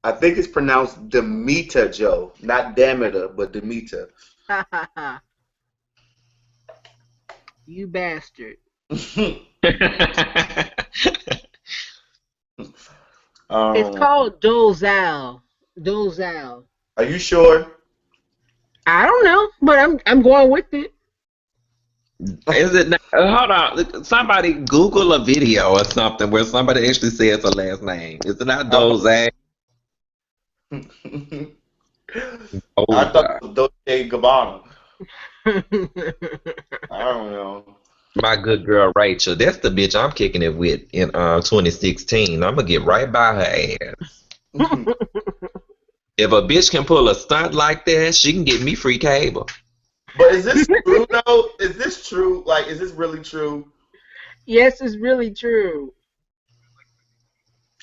I think it's pronounced Demeter, Joe. Not Demeter, but Demeter. You bastard. It's um, called Dolezal. Dolezal. are you sure? I don't know, but I'm going with it. Is it not, hold on. Somebody Google a video or something where somebody actually says her last name. Is it not Oh. Doze? I thought Doza. it was Dolce Gabbana. I don't know. My good girl Rachel. That's the bitch I'm kicking it with in 2016. I'm gonna get right by her ass. If a bitch can pull a stunt like that, she can get me free cable. But is this true though? Is this true? Like, is this really true? Yes, it's really true.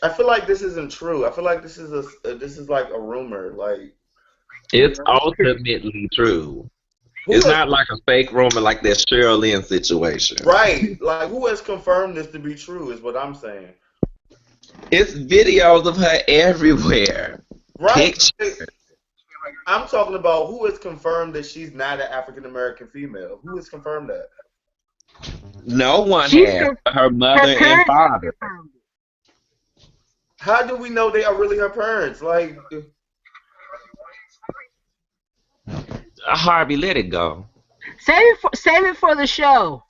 I feel like this isn't true. I feel like this is like a rumor. Like, It's No, it's true. ultimately true. who It's has not like a fake rumor like that Cheryl Lynn situation. right? Like, who has confirmed this to be true? Is what I'm saying. It's videos of her everywhere. Right? Pictures. I'm talking about who has confirmed that she's not an African American female. Who has confirmed that? No one She's has. conf- Her her mother and parents have father. confirmed it. How do we know they are really her parents? Like, Harvey, let it go. Save it for the show.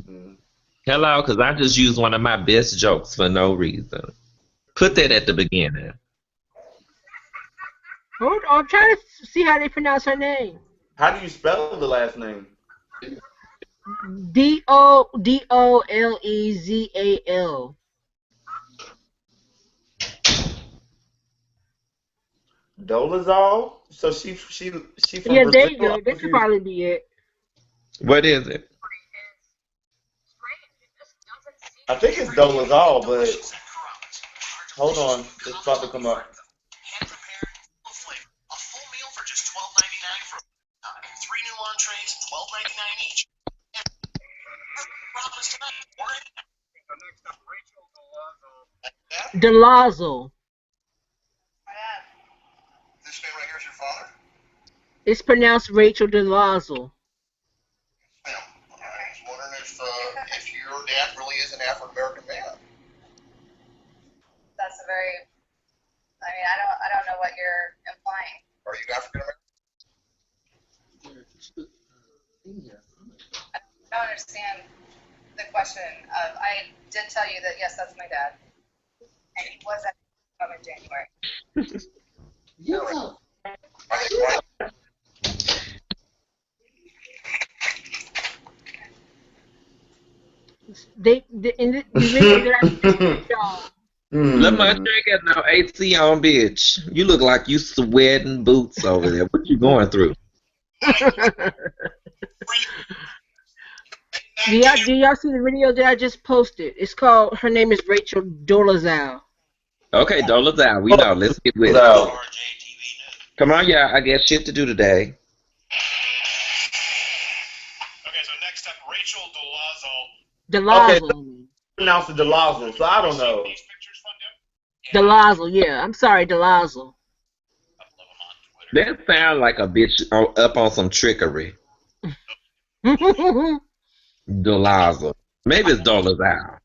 mm, Hello, because I just used one of my best jokes for no reason. Put that at the beginning. Hold on, I'm trying to see how they pronounce her name. how do you spell the last name? Dolezal. Dolezal. So she from Yeah, there Brazil. you I'm go. That could confused. probably be it. What is it? I think it's Dolezal, but hold on, it's about to come up. Delazo. It's pronounced Rachel Delazo. In the video that I sent y'all. Lamont, Hmm. you ain't got no AC on, bitch. You look like you sweating boots over there. What you going through? Do y'all see the video that I just posted? It's called. Her name is Rachel Dolezal. Okay, Dola's out. We Oh, know. Let's get with it. Dolezal. Come on, y'all. I got shit to do today. Okay, so Delazo. pronounce it Dolezal. So I don't know. Delazo. Yeah, I'm sorry, Delazo. That sound like a bitch up on some trickery. Dolaza. Maybe it's Dola's out.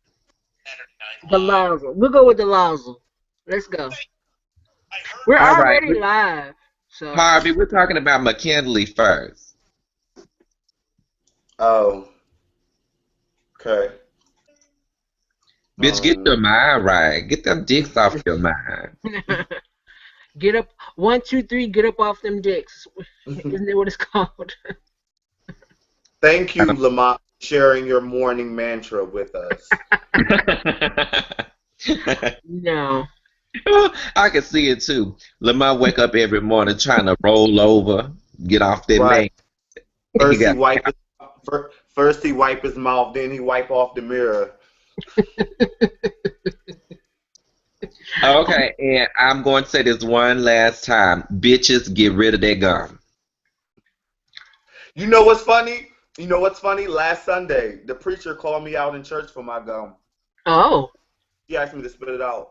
Delazo. We'll go with Delazo. Let's go. We're All right. already live, so Harvey, we're talking about McKinley first. Oh, okay. Bitch, get Um, your mind right. Get them dicks off your mind. get up. 1, 2, 3. Get up off them dicks. Isn't that what it's called? thank you, Lamont, for sharing your morning mantra with us. No. I can see it too. Lamont wake up every morning trying to roll over, get off that Right. man. He First he got wipe his first he wipe his mouth, then he wipe off the mirror. okay, and I'm going to say this one last time. Bitches, get rid of that gum. You know what's funny? You know what's funny? Last Sunday, the preacher called me out in church for my gum. Oh. He asked me to spit it out.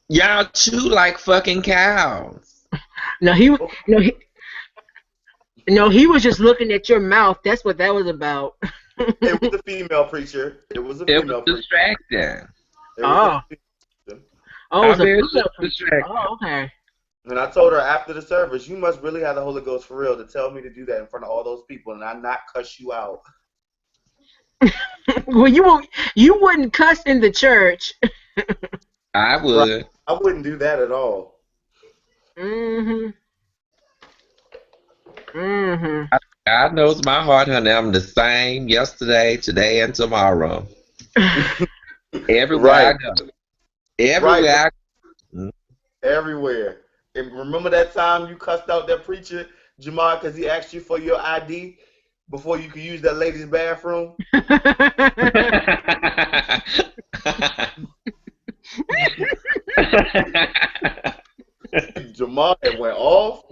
Y'all chew like fucking cows. No, no, he, no, he was just looking at your mouth. That's what that was about. It was a female preacher. It was a It was female preacher. distracting. It was a Oh, female preacher. oh, it was I'm a very female preacher. distracted. Oh, okay. And I told her after the service, you must really have the Holy Ghost for real to tell me to do that in front of all those people and I not cuss you out. Well, you wouldn't cuss in the church. I Right. would. I wouldn't do that at all. Mhm. Mhm. God knows my heart, honey. I'm the same yesterday, today, and tomorrow. Everywhere I Right. go. Right. Everywhere I go. Everywhere. And remember that time you cussed out that preacher, Jamal, because he asked you for your ID before you could use that lady's bathroom? Jamal had went off.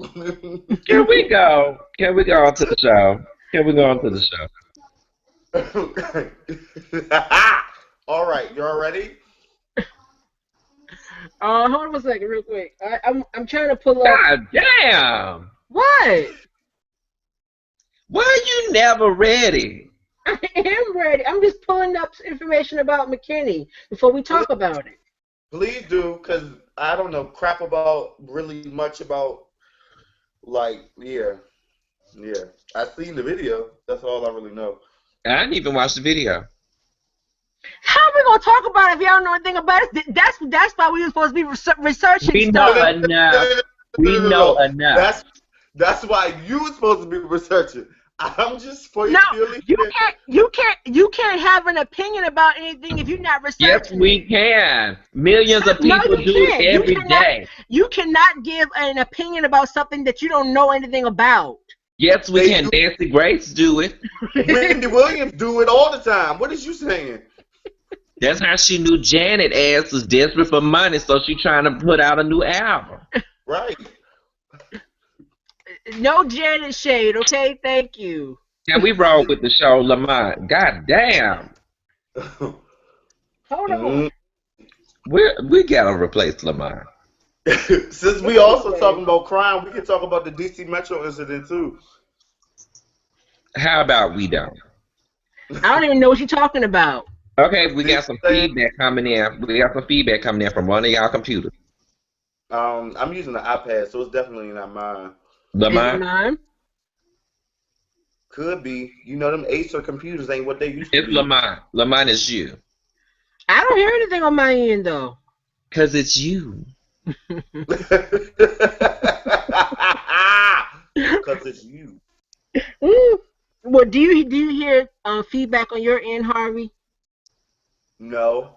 Can we go? Can we go on to the show? Can we go on to the show? All right, y'all ready? Hold on a second, real quick. I'm trying to pull up. God damn! What? Why are you never ready? I am ready. I'm just pulling up information about McKinney before we talk about it. Please do, because I don't know crap about really much about, like, yeah. I seen the video. That's all I really know. I didn't even watch the video. How are we gonna talk about it if y'all don't know anything about it? That's why we were supposed to be researching We stuff. know enough. We know enough. That's why you were supposed to be researching. I'm just for No, purely. you can't have an opinion about anything if you're not researching. Yes, we can. Millions of No, people you do can't. it every day. You cannot give an opinion about something that you don't know anything about. Yes, we can. Nancy Grace do it. Wendy Williams do it all the time. What is you saying? That's how she knew Janet ass was desperate for money, so she trying to put out a new album. Right. No Janet shade, okay? Thank you. Now we roll with the show, Lamont. God damn. Hold on. We gotta replace Lamont. Since we also talking about crime, we can talk about the DC Metro incident too. How about we don't? I don't even know what you're talking about. Okay, we got some feedback coming in. We got some feedback coming in from one of y'all computers. I'm using the iPad, so it's definitely not mine. Lamont? Mine? Could be. You know, them Acer computers ain't what they used to It's be. Lamont. Lamont is you. I don't hear anything on my end though. Cause it's you. Because it's you. Well, do you hear feedback on your end, Harvey? No.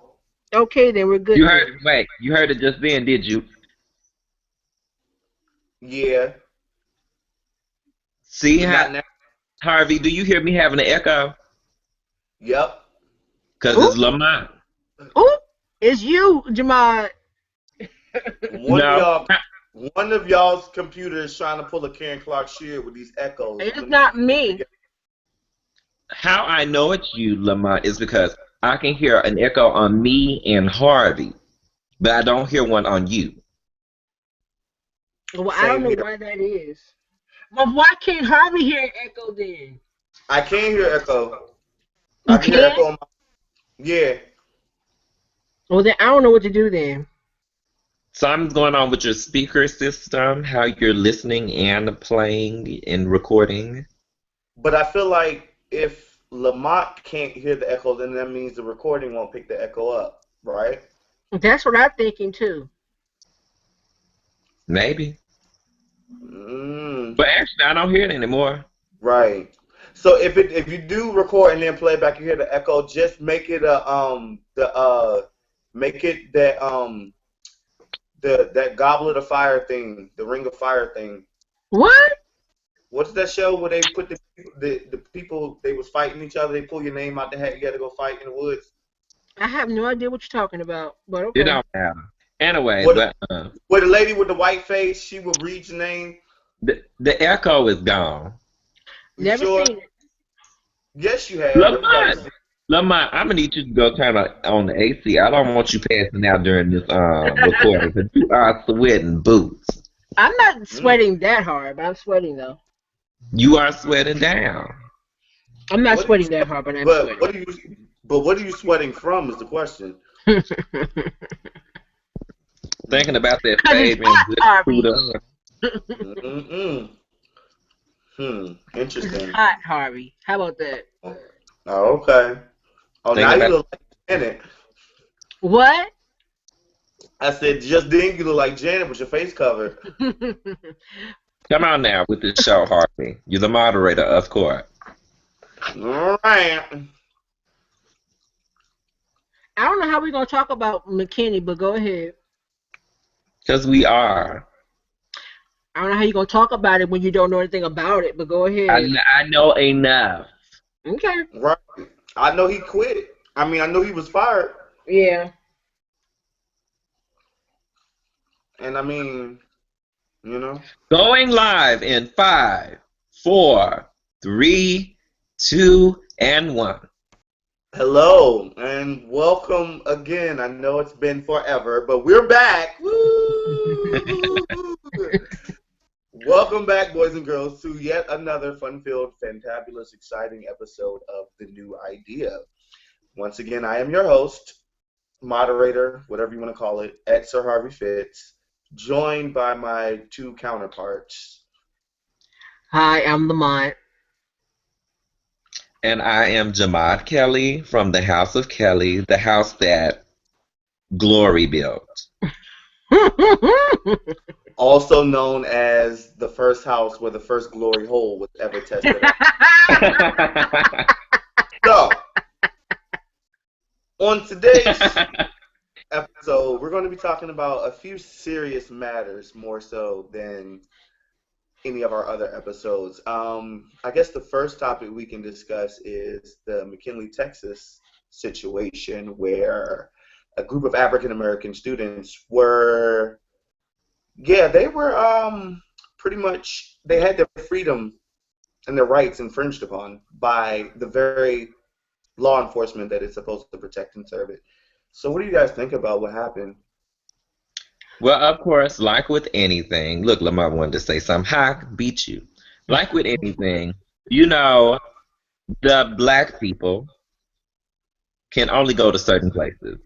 Okay, then we're good. You heard it. Wait, you heard it just then, did you? Yeah. See Not how now. Harvey? Do you hear me having an echo? Yep. Cause Ooh. it's Lamont. Oh, it's you, Jamal. One of y'all's computers trying to pull a Karen Clark Sheard with these echoes. It's not me. How I know it's you, Lamont, is because I can hear an echo on me and Harvey, but I don't hear one on you. Well, I don't know why that is. Well, why can't Harvey hear an echo then? I can't hear echo. You I can hear can't? echo on my... Yeah. Well, then I don't know what to do then. Something's going on with your speaker system, how you're listening and playing and recording. But I feel like if Lamont can't hear the echo, then that means the recording won't pick the echo up, right? That's what I'm thinking too. Maybe. But actually, I don't hear it anymore. Right. So if you do record and then play back, you hear the echo. Just make it that Goblet of Fire thing, the Ring of Fire thing. What? What's that show where they put the people, they was fighting each other, they pull your name out the hat, you got to go fight in the woods? I have no idea what you're talking about, but okay. It don't matter. Anyway, where the lady with the white face, she would read your name. The echo is gone. Never seen it. Yes, you have. Lamont, Lamont, I'm gonna need you to go turn on the AC. I don't want you passing out during this recording because you are sweating boots. I'm not Mm. sweating that hard, but I'm sweating though. You are sweating down. I'm not What are you sweating that sweating? hard, but I'm But sweating. what are you? But what are you sweating from? Is the question. Thinking Mm. about that Cause it's Fabian hot, good Harvey. scooter. Mm-mm. Cause it's Interesting. hot, Harvey. How about that? Oh, okay. Oh, now Thinking you about. look like Janet. What? I said, just then you look like Janet with your face covered. Come on now with this show, Harvey. You're the moderator, of course. All right. I don't know how we're gonna talk about McKinney, but go ahead. Because we are. I don't know how you're gonna talk about it when you don't know anything about it, but go ahead. I know enough. Okay. Right. I know he quit. I mean, I know he was fired. Yeah. And I mean, you know. Going live in 5, 4, 3, 2, and 1. Hello and welcome again. I know it's been forever, but we're back. Woo! Welcome back, boys and girls, to yet another fun-filled, fantabulous, exciting episode of The New Idea. Once again, I am your host, moderator, whatever you want to call it, at Sir Harvey Fitz, joined by my two counterparts. Hi, I'm Lamont. And I am Jamad Kelly from the House of Kelly, the house that Glory built. Also known as the first house where the first glory hole was ever tested out. So, on today's episode, we're going to be talking about a few serious matters more so than any of our other episodes. I guess the first topic we can discuss is the McKinley, Texas situation where a group of African American students were, yeah, they were pretty much, they had their freedom and their rights infringed upon by the very law enforcement that is supposed to protect and serve it. So, what do you guys think about what happened? Well, of course, like with anything, look, Lamar wanted to say something. Hi, beat you. Like with anything, you know, the black people can only go to certain places,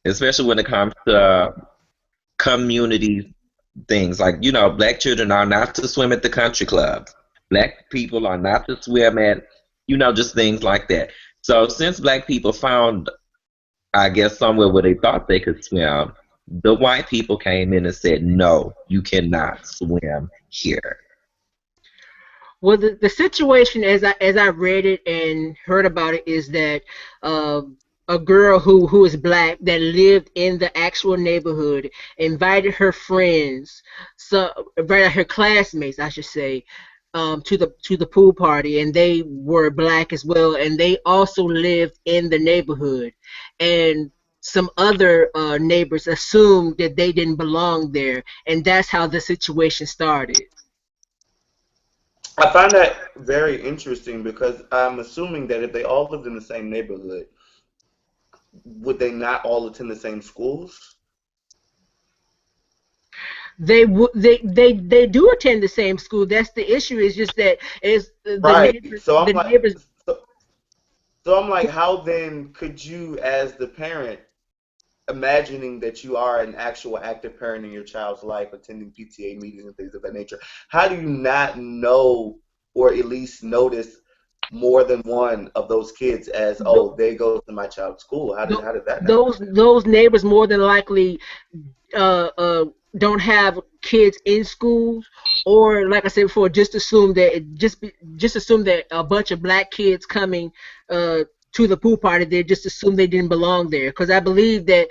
especially when it comes to community things. Like, black children are not to swim at the country clubs. Black people are not to swim at, just things like that. So since black people found, I guess, somewhere where they thought they could swim, the white people came in and said, no, you cannot swim here. Well, the situation as I read it and heard about it is that uh, a girl who is black that lived in the actual neighborhood invited her friends, so invited her classmates, I should say, to the pool party, and they were black as well, and they also lived in the neighborhood, and some other neighbors assumed that they didn't belong there, and that's how the situation started. I find that very interesting because I'm assuming that if they all lived in the same neighborhood, would they not all attend the same schools? They do attend the same school. That's the issue. Is just that is the Right. neighbors So I'm the like, neighbors so, so I'm like, how then could you, as the parent, imagining that you are an actual active parent in your child's life, attending PTA meetings and things of that nature, how do you not know or at least notice more than one of those kids as, th- oh, they go to my child's school? th- How did that happen? those neighbors more than likely uh, uh, don't have kids in schools, or like I said before, just assume that a bunch of black kids coming uh, to the pool party, they just assume they didn't belong there. Because I believe that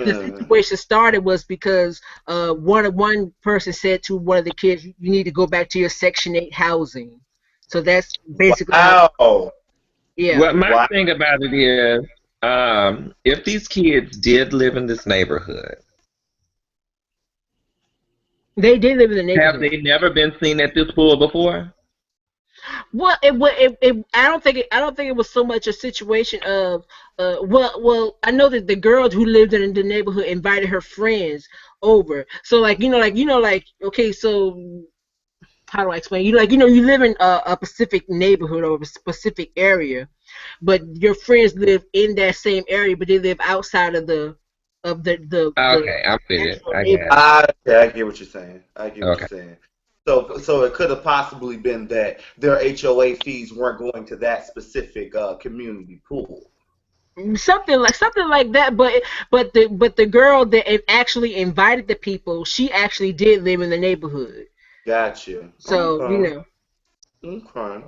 the Mm. situation started was because one person said to one of the kids, "You need to go back to your Section 8 housing." So that's basically how. Wow. Yeah, Well, my Wow. thing about it is, if these kids did live in this neighborhood, they did live in the have neighborhood. they never been seen at this pool before? Well, I don't think it was so much a situation of, I know that the girl who lived in the neighborhood invited her friends over. So like, okay, so how do I explain? You live in a specific neighborhood or a specific area, but your friends live in that same area, but they live outside of the Okay, I'm with it. actual I got neighborhood. Okay, I get what you're saying. I get it. what Okay. you're saying. So it could have possibly been that their HOA fees weren't going to that specific community pool. Something like that, but the girl that actually invited the people, she actually did live in the neighborhood. Gotcha. So Okay. Okay.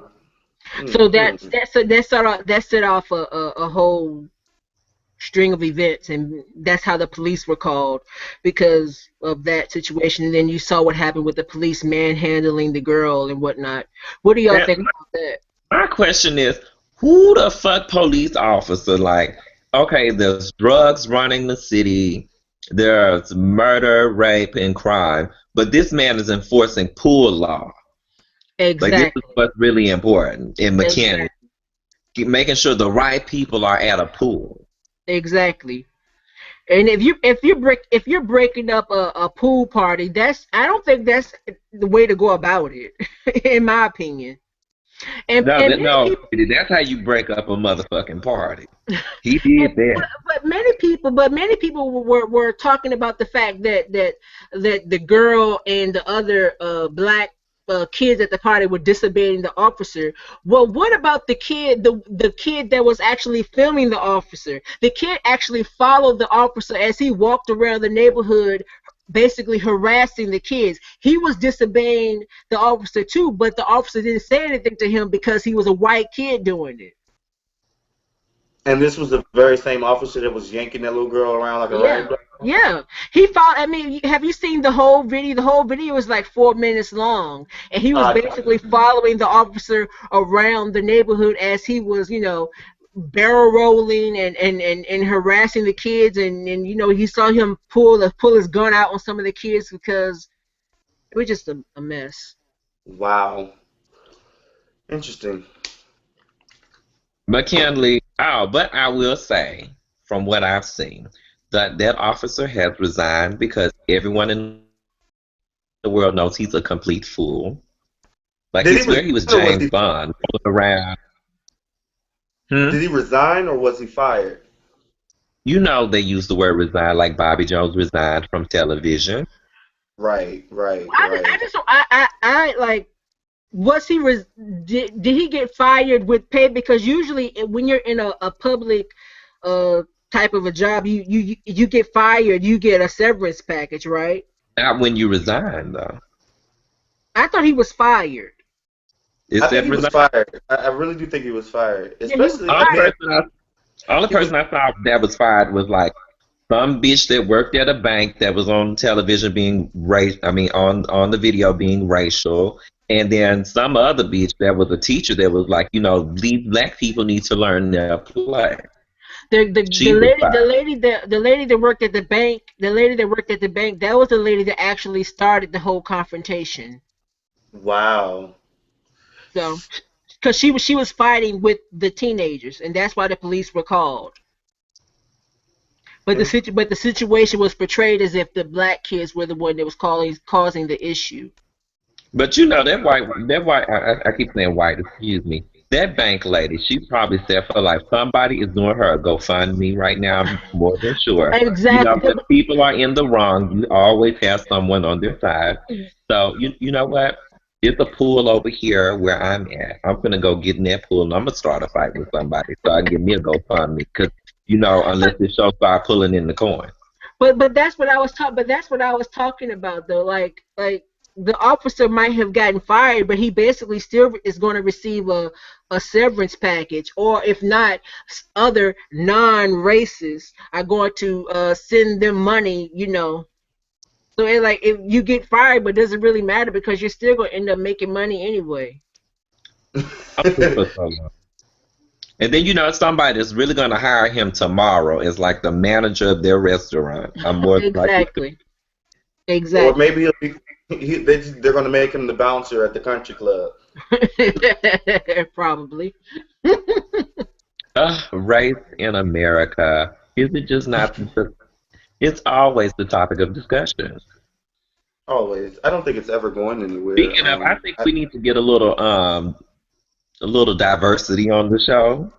so Hmm. that set off a whole string of events, and that's how the police were called because of that situation. And then you saw what happened with the police manhandling the girl and whatnot. What do y'all That think about that? my question is, who the fuck police officer? Like, okay, there's drugs running the city, there's murder, rape, and crime, but this man is enforcing pool law. Like, this is Exactly. what's really important in McKinney, Exactly. making sure the right people are at a pool. Exactly. And if you're breaking up a pool party, that's I don't think that's the way to go about it, in my opinion. No, And that many no, people, that's how you break up a motherfucking party. He did that. but many people were talking about the fact that the girl and the other black kids at the party were disobeying the officer. Well, what about the kid that was actually filming the officer? The kid actually followed the officer as he walked around the neighborhood, basically harassing the kids. He was disobeying the officer too, but the officer didn't say anything to him because he was a white kid doing it. And this was the very same officer that was yanking that little girl around like a Yeah, rag doll. yeah. He followed. I mean, have you seen the whole video? The whole video is like 4 minutes long, and he was I basically following the officer around the neighborhood as he was, barrel rolling and harassing the kids, and he saw him pull his gun out on some of the kids because it was just a mess. wow. Interesting. McKinley, oh, but I will say, from what I've seen, that that officer has resigned because everyone in the world knows he's a complete fool. Like Did he he resign swear he was or was James he Bond rolling around. did Hmm? he resign or was he fired? You know they use the word resign like Bobby Jones resigned from television. Right, right, I right. just I like was he res- did he get fired with pay? Because usually when you're in a public uh type of a job, you get fired, you get a severance package, right? Not when you resign though. I thought he was fired. I Is think that he was resign? fired. I really do think he was fired. Yeah, he was Especially, I Only mean, fired. person I only he was person I saw that was fired was like some bitch that worked at a bank that was on television being race. I mean, on the video being racial, and then some other bitch that was a teacher that was like, these black people need to learn their place. The She was lady the fired. lady the lady that worked at the bank, that was the lady that actually started the whole confrontation. wow. So because she was fighting with the teenagers, and that's why the police were called. But the situation was portrayed as if the black kids were the one that was causing the issue. But that white, I keep saying white, excuse me. That bank lady, she probably said for life, somebody is doing her a GoFundMe right now, I'm more than sure. Exactly. When people are in the wrong, you always have someone on their side. So, you know what? It's a pool over here where I'm at. I'm going to go get in that pool and I'm going to start a fight with somebody so I can get me a GoFundMe. Because, unless the show start pulling in the coin. But that's what I was talking about though. Like the officer might have gotten fired, but he basically still is going to receive a severance package, or if not, other non-racists are going to send them money. So it like if you get fired, but it doesn't really matter because you're still going to end up making money anyway. I'm super solo. And then somebody that's really gonna hire him tomorrow is like the manager of their restaurant. I'm more likely to. Exactly. Or Exactly. maybe They're going to make him the bouncer at the country club. Probably. Race in America. Is it just not it's always the topic of discussion. Always. I don't think it's ever going anywhere. Speaking of, I think we need to get a little diversity on the show.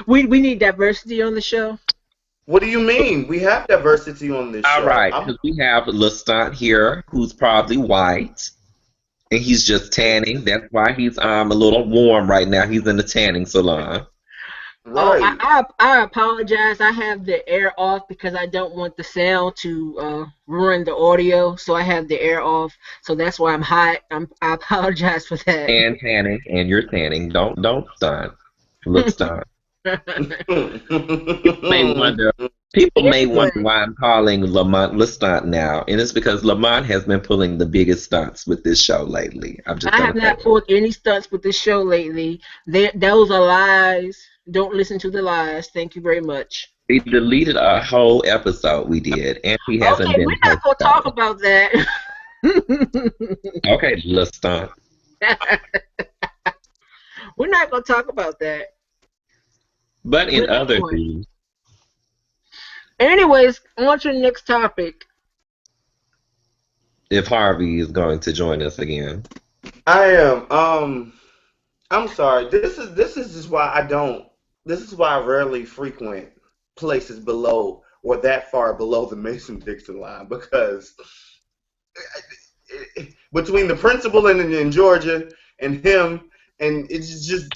We need diversity on the show. What do you mean? We have diversity on this All show. right, because we have Lestant here, who's probably white, and he's just tanning. That's why he's a little warm right now. He's in the tanning salon. Oh, Right. I apologize. I have the air off because I don't want the sound to ruin the audio. So I have the air off. So that's why I'm hot. I apologize for that. And tanning, and you're tanning. Don't stunt. Look stunt. People may wonder. People may wonder Anyway, why I'm calling Lamont Lestant now, and it's because Lamont has been pulling the biggest stunts with this show lately. I'm just I gonna have say not pulled any stunts with this show lately. Those are lies. Don't listen to the lies. Thank you very much. he deleted a whole episode we did, and he hasn't Okay, been we're not posted gonna on talk it. about that. Okay, Lestant. We're not gonna talk about that. But in But other news, anyways, on to the next topic. if Harvey is going to join us again. I am. I'm sorry. This is just why I don't. This is why I rarely frequent places below or that far below the Mason-Dixon line because between the principal in Georgia and him, and it's just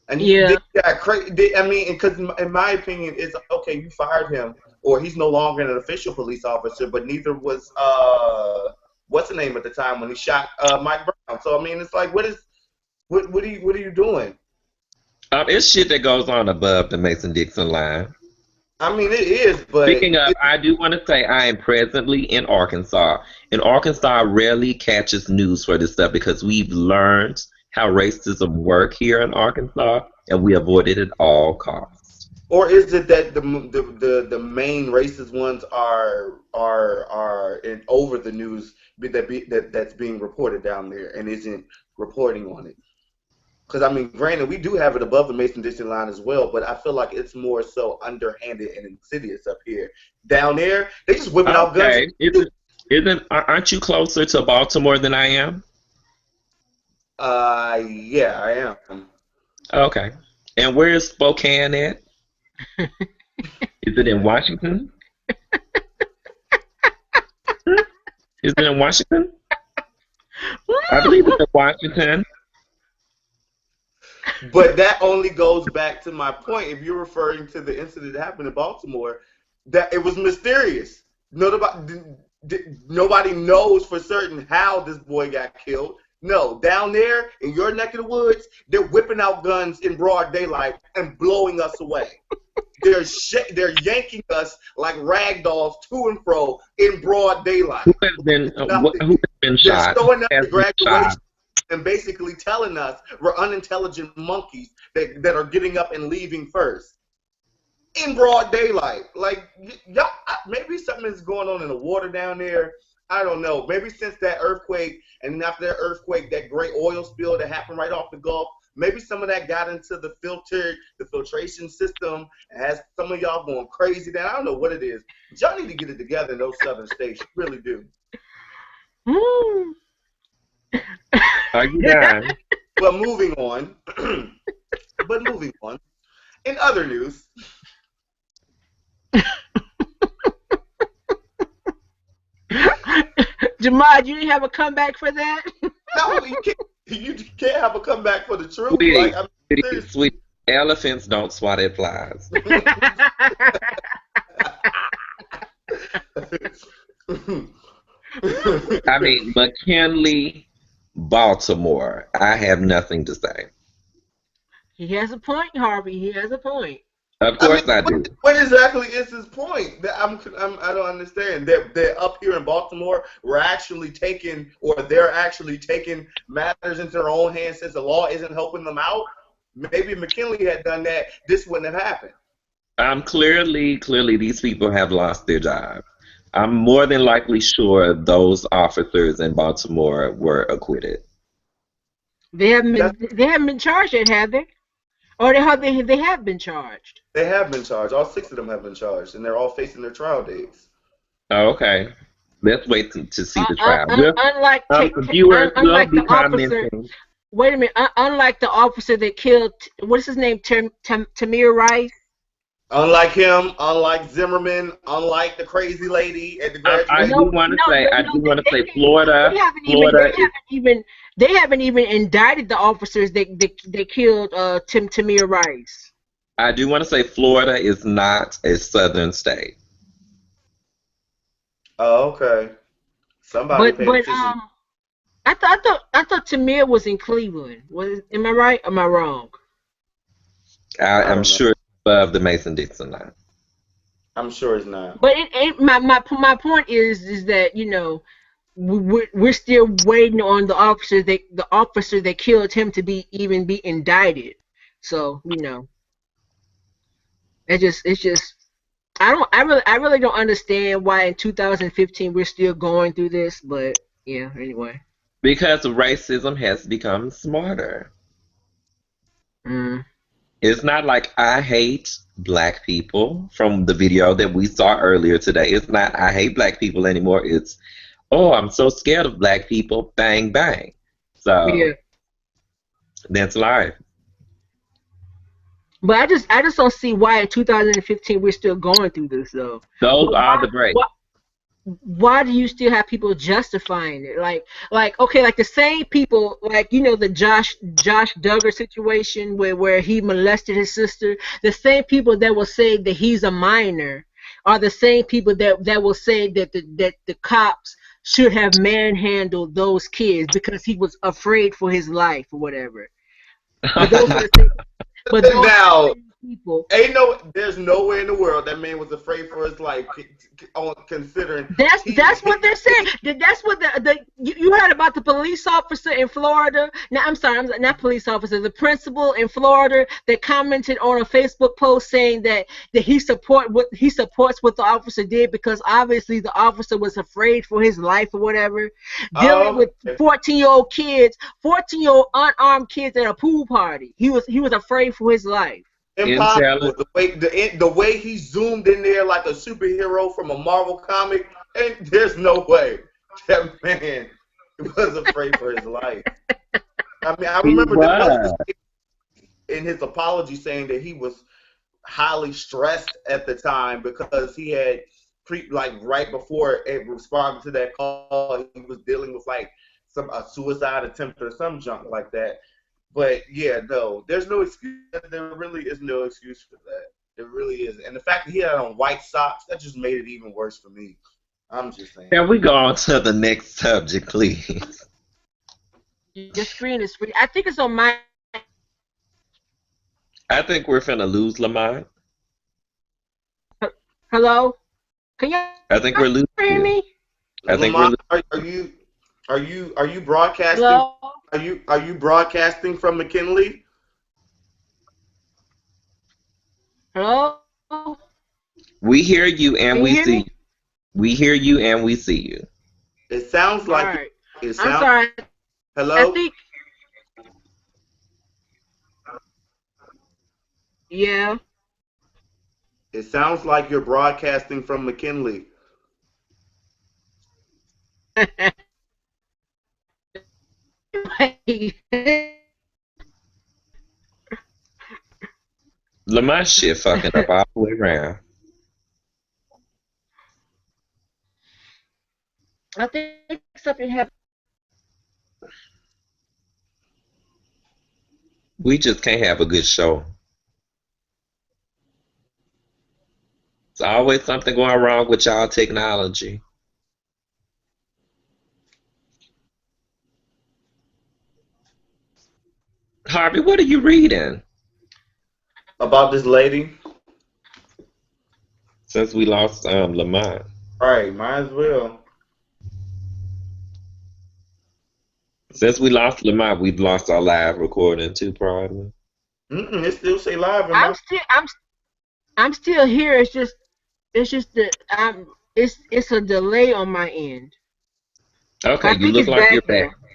and they Yeah, got crazy. I mean, because in my opinion, it's okay. You fired him, or he's no longer an official police officer, but neither was what's the name at the time when he shot Mike Brown. So I mean, it's like, what are you doing? It's shit that goes on above the Mason Dixon line. I mean, it is, but Speaking of, I do want to say I am presently in Arkansas. And Arkansas rarely catches news for this stuff because we've learned how racism work here in Arkansas, and we avoid it at all costs. or is it that the main racist ones are in over the news that's being reported down there and isn't reporting on it? Because I mean, granted, we do have it above the Mason-Dixon line as well, but I feel like it's more so underhanded and insidious up here. Down there, they just whipping out guns. Okay, aren't you closer to Baltimore than I am? Yeah, I am. Okay. And where is Spokane at? Is it in Washington? Is it in Washington? I believe it's in Washington. But that only goes back to my point. If you're referring to the incident that happened in Baltimore, that it was mysterious. Nobody knows for certain how this boy got killed. No, down there in your neck of the woods, they're whipping out guns in broad daylight and blowing us away. They're yanking us like rag dolls to and fro in broad daylight. Who Nothing. has been They're shot? showing up Who has the been shot? graduation and basically telling us we're unintelligent monkeys that are getting up and leaving first in broad daylight. Like, y'all, maybe something is going on in the water down there. I don't know. Maybe since that earthquake, and then after that earthquake, that great oil spill that happened right off the Gulf, maybe some of that got into the filtration system, and has some of y'all going crazy. Then I don't know what it is. But y'all need to get it together in those southern states. You really do. Hmm. Are you done? But moving on. but moving on. In other news, Jamad, you didn't have a comeback for that? no, you can't have a comeback for the truth. Like, Sweetie, I mean, sweetie, seriously. sweet. Elephants don't swat at flies. I mean, McKinley, Baltimore. I have nothing to say. He has a point, Harvey. He has a point. Of I mean, course I what, do. what exactly is his point? That I don't understand. They're up here in Baltimore. They're actually taking matters into their own hands since the law isn't helping them out. Maybe if McKinley had done that, this wouldn't have happened. Clearly, these people have lost their job. I'm more than likely sure those officers in Baltimore were acquitted. That's They haven't been charged yet, have they? Or they have been charged. they have been charged. All six of them have been charged, and they're all facing their trial dates. Oh, okay. Let's wait to see the trial. Viewers will Unlike be the officer. commenting. Wait a minute. Unlike the officer that killed, what's his name? Tamir Rice. Unlike him, unlike Zimmerman, unlike the crazy lady at the I No, do graduation. want to say, I do want to say, they Florida, haven't even Florida is they haven't even indicted the officers that killed Tamir Rice. I do want to say Florida is not a southern state. Oh, okay. Somebody But paid attention. I thought Tamir was in Cleveland. Am I right? Am I wrong? I I'm don't know. sure it's above the Mason-Dixon line. I'm sure it's not. But my point is that we're still waiting on the officer that killed him to be indicted. So it's just I really don't understand why in 2015 we're still going through this. But yeah, anyway. Because racism has become smarter. Mm. It's not like I hate black people from the video that we saw earlier today. It's not I hate black people anymore. It's, oh, I'm so scared of black people. Bang, bang. Yeah. So that's life. But I just don't see why in 2015 we're still going through this though. Those Why, are the breaks. why, why do you still have people justifying it? Like okay, like the same people, like the Josh Duggar situation where he molested his sister. The same people that will say that he's a minor are the same people that will say that the cops should have manhandled those kids because he was afraid for his life or whatever. But those are the same. But those are the Now, same people. there's nowhere in the world that man was afraid for his life, considering That's what they're saying. That's what you heard about the police officer in Florida. Now I'm sorry, not police officer, the principal in Florida that commented on a Facebook post saying that he supports what the officer did because obviously the officer was afraid for his life or whatever. Dealing oh, with okay. 14-year-old kids, 14-year-old unarmed kids at a pool party. He was afraid for his life. Impossible. Intelligent. The way he zoomed in there like a superhero from a Marvel comic, and there's no way that man was afraid for his life. I mean, I He remember the was. Justice in his apology saying that he was highly stressed at the time because he had like right before it responded to that call, he was dealing with like some a suicide attempt or some junk like that. But yeah, no, there's no excuse. There really is no excuse for that. There really is. And the fact that he had on white socks, that just made it even worse for me. I'm just saying. Can we go on to the next subject, please? Your screen is free. I think it's on my. I think we're finna lose Lamont. Hello. Can y'all I think we're losing hear you. me? I think we're Lamont, losing. are you broadcasting? Hello. Are you broadcasting from McKinley? Hello. We hear you and Can you we hear see me? you. We hear you and we see you. It sounds All like right. it I'm sounds. sorry. I Hello. think yeah. It sounds like you're broadcasting from McKinley. Lamont shit fucking up all the way around. I think something happened. We just can't have a good show. It's always something going wrong with y'all technology. Harvey, what are you reading? About this lady. Since we lost Lamont. All right, might as well. Since we lost Lamont, we've lost our live recording too, probably. It still say live in my. I'm still here. It's just that It's a delay on my end. Okay, I you think look it's like back you're back. now.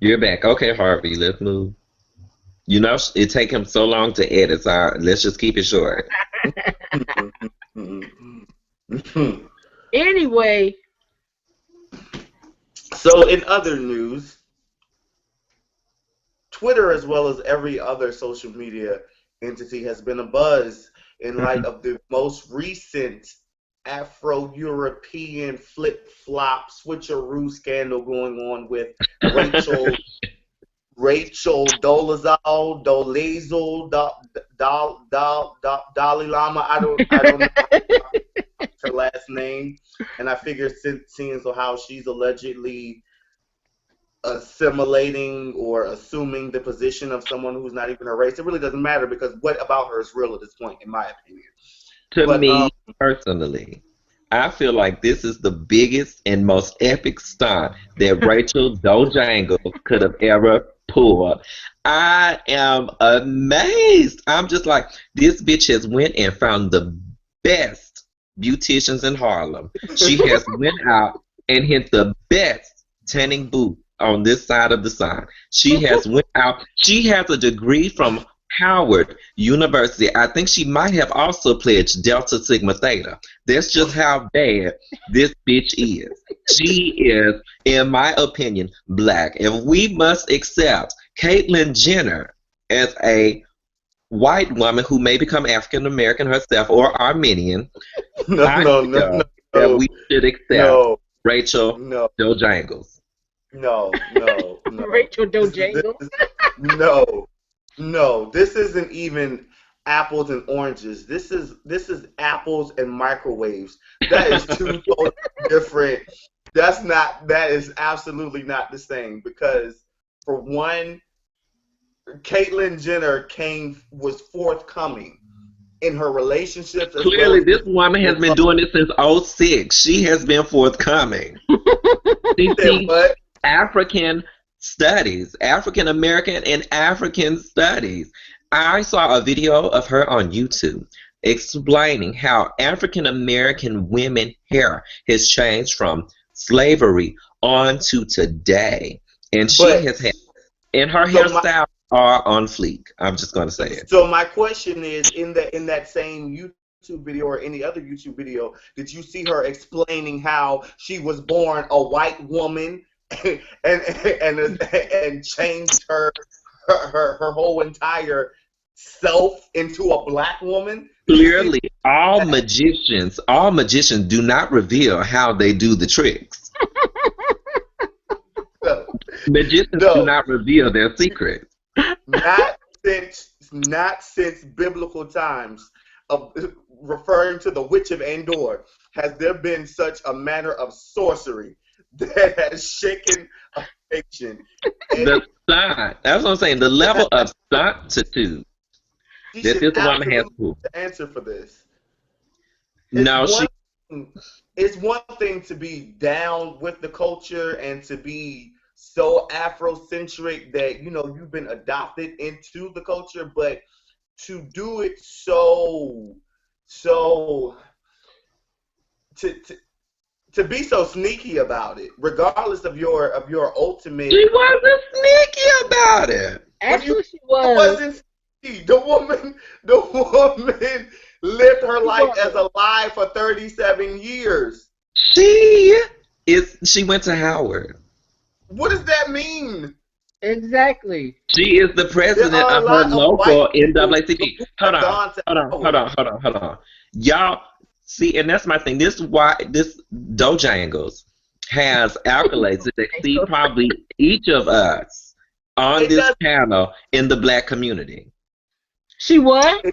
You're back. Okay, Harvey, let's move. You know, it take him so long to edit, so let's just keep it short. Anyway, So, in other news, Twitter, as well as every other social media entity, has been abuzz in light Mhm. of the most recent Afro-European flip-flop switcheroo scandal going on with Rachel Dolezal, Dalai Lama. I don't know her last name, and I figure seeing so how she's allegedly assimilating or assuming the position of someone who's not even her race. It really doesn't matter because what about her is real at this point, in my opinion. To But me personally, I feel like this is the biggest and most epic stunt that Rachel Dojangles could have ever pulled. I am amazed. I'm just like, this bitch has went and found the best beauticians in Harlem. She has went out and hit the best tanning booth on this side of the sun. She has went out. She has a degree from Howard University. I think she might have also pledged Delta Sigma Theta. That's just how bad this bitch is. She is, in my opinion, black. If we must accept Caitlyn Jenner as a white woman who may become African American herself or Armenian, no, I no, no, feel that no, we should accept no, Rachel no, Dojangles. no. Rachel This Dojangles. is no, no. This isn't even apples and oranges. This is apples and microwaves. That is two totally different. That is absolutely not the same because for one, Caitlyn Jenner was forthcoming in her relationships as well Clearly, as this with woman has with been love. doing this since '06. She has been forthcoming. She Said teaches what? African studies, African American and African studies. I saw a video of her on YouTube explaining how African American women hair has changed from slavery on to today. And she But has had, and her so my hairstyles are on fleek. I'm just going to say it. so my question is in that same YouTube video or any other YouTube video, did you see her explaining how she was born a white woman and changed her whole entire self into a black woman? Did you see Clearly, all magicians do not reveal how they do the tricks. that? Magicians do No, not reveal their secrets. not since biblical times of referring to the witch of Endor has there been such a manner of sorcery that has shaken a nation. And The stunt, that's what I'm saying, the level of stuntitude she that should this woman has absolutely pulled. have the answer for this. It's No, she one it's one thing to be down with the culture and to be so Afrocentric that you've been adopted into the culture, but to do it so to, to to be so sneaky about it, regardless of your ultimate. she wasn't sneaky about it. What do you? Actually, she It was. wasn't sneaky. The woman lived her She life as was. a lie for 37 years. She went to Howard. What does that mean? Exactly. She is the There president are a of her lot of white local people NAACP. who Hold have on, gone to hold on, hold Howard. on, hold on, hold on. Y'all see, and that's my thing. This is why this Dojangles has accolades that exceed probably each of us on It this does. panel in the black community. She what?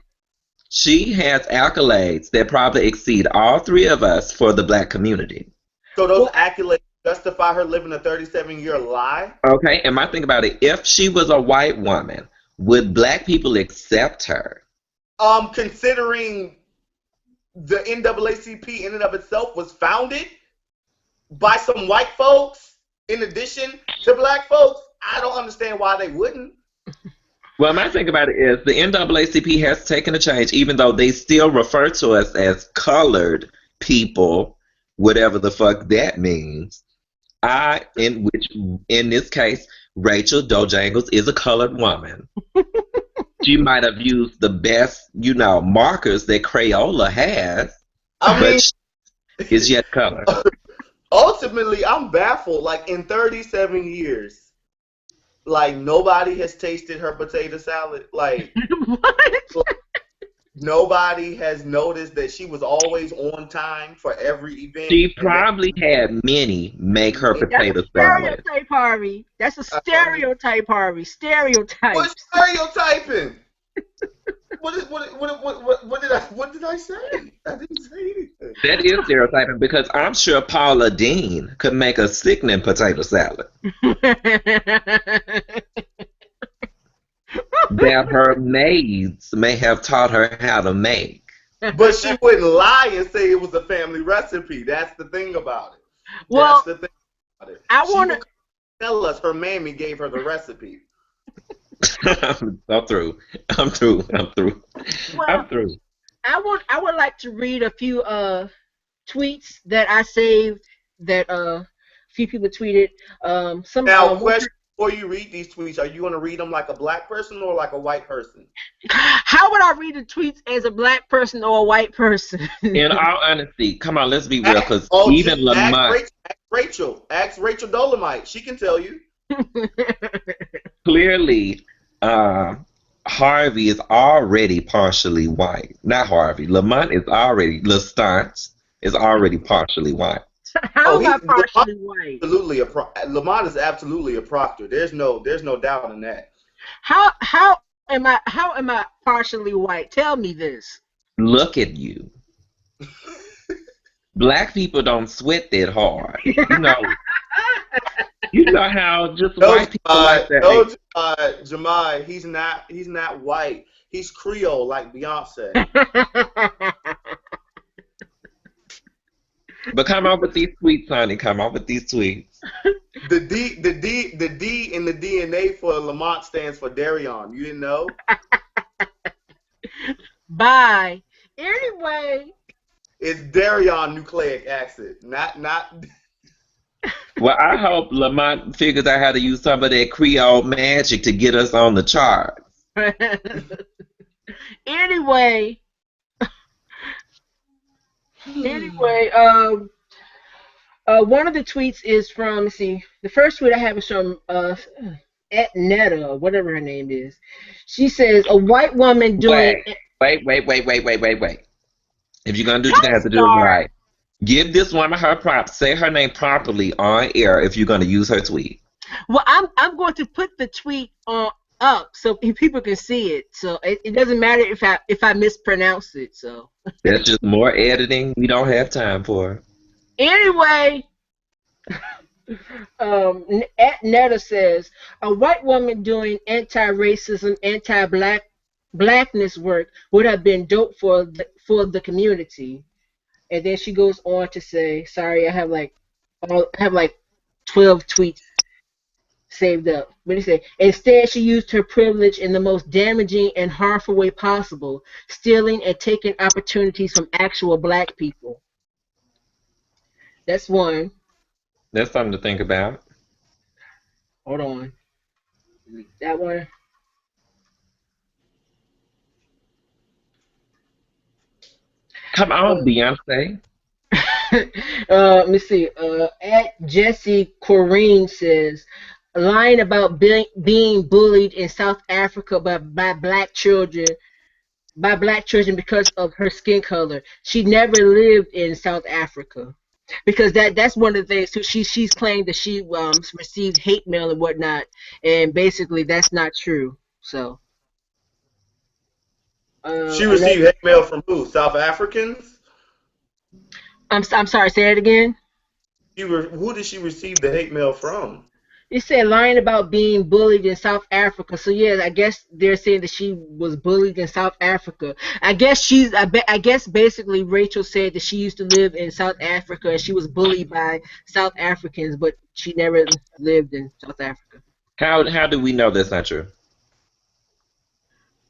She has accolades that probably exceed all three of us for the black community. So those Well, accolades justify her living a 37-year lie. Okay, and my thing about it, if she was a white woman, would black people accept her? Considering the NAACP in and of itself was founded by some white folks in addition to black folks, I don't understand why they wouldn't. Well, my thing about it is the NAACP has taken a change, even though they still refer to us as colored people whatever the fuck that means. In this case, Rachel Dojangles is a colored woman. She might have used the best, markers that Crayola has, I but mean, she is yet colored. ultimately, I'm baffled. Like in 37 years, like nobody has tasted her potato salad. What? Like, nobody has noticed that she was always on time for every event, She and that probably had Minnie make her That's a potato salad. stereotype, Harvey. That's a I mean, stereotype, Harvey. what's Stereotypes. stereotyping? What did I say? I didn't say anything. That is stereotyping because I'm sure Paula Dean could make a sickening potato salad that her maids may have taught her how to make. But she wouldn't lie and say it was a family recipe. That's the thing about it. That's Well, the thing about it. I She want would to. tell us her mammy gave her the recipe. I'm through. I'm through. I'm through. Well, I'm through. I would like to read a few tweets that I saved that a few people tweeted. Some Now, one question before you read these tweets, are you going to read them like a black person or like a white person? How would I read the tweets as a black person or a white person? In all honesty, come on, let's be real, because Oh, even gee, Lamont Ask Rachel Dolomite. She can tell you. clearly, Harvey is already partially white. Not Harvey. Lamont is already Lestant is already partially white. How Oh, am I partially white? Lamont is absolutely a proctor. There's no doubt in that. How am I partially white? Tell me this. Look at you. Black people don't sweat that hard. You know how just No, white people like that. no, Jamai. He's not white. He's Creole like Beyonce. But come on with these tweets, honey. Come on with these tweets. The D in the DNA for Lamont stands for Darion. You didn't know? Bye. Anyway, It's Darion nucleic acid, not. Well, I hope Lamont figures out how to use some of that Creole magic to get us on the chart. anyway, anyway, one of the tweets is from, let's see, the first tweet I have is from at Netta, or whatever her name is. She says, a white woman doing. Wait. If you're gonna do it, you're Don't gonna have to do it start. right. Give this woman her props. Say her name properly on air if you're gonna use her tweet. Well, I'm going to put the tweet on up so people can see it. So it doesn't matter if I mispronounce it. So That's just more editing we don't have time for. anyway, at Netta says a white woman doing anti-racism, anti-blackness work would have been dope for the community. And then she goes on to say, sorry, I have like 12 tweets saved up. What do you say? Instead, she used her privilege in the most damaging and harmful way possible, stealing and taking opportunities from actual black people. That's one. That's something to think about. Hold on. That one. Come on, Beyonce. Let me see. At Jesse Corrine says, lying about being bullied in South Africa by black children because of her skin color. She never lived in South Africa. Because that's one of the things too. She's claimed that she received hate mail and whatnot, and basically that's not true. So She another, received hate mail from who? South Africans? I'm sorry. Say that again. Who did she receive the hate mail from? It said lying about being bullied in South Africa. So yeah, I guess they're saying that she was bullied in South Africa. I guess basically Rachel said that she used to live in South Africa and she was bullied by South Africans, but she never lived in South Africa. How do we know that's not true?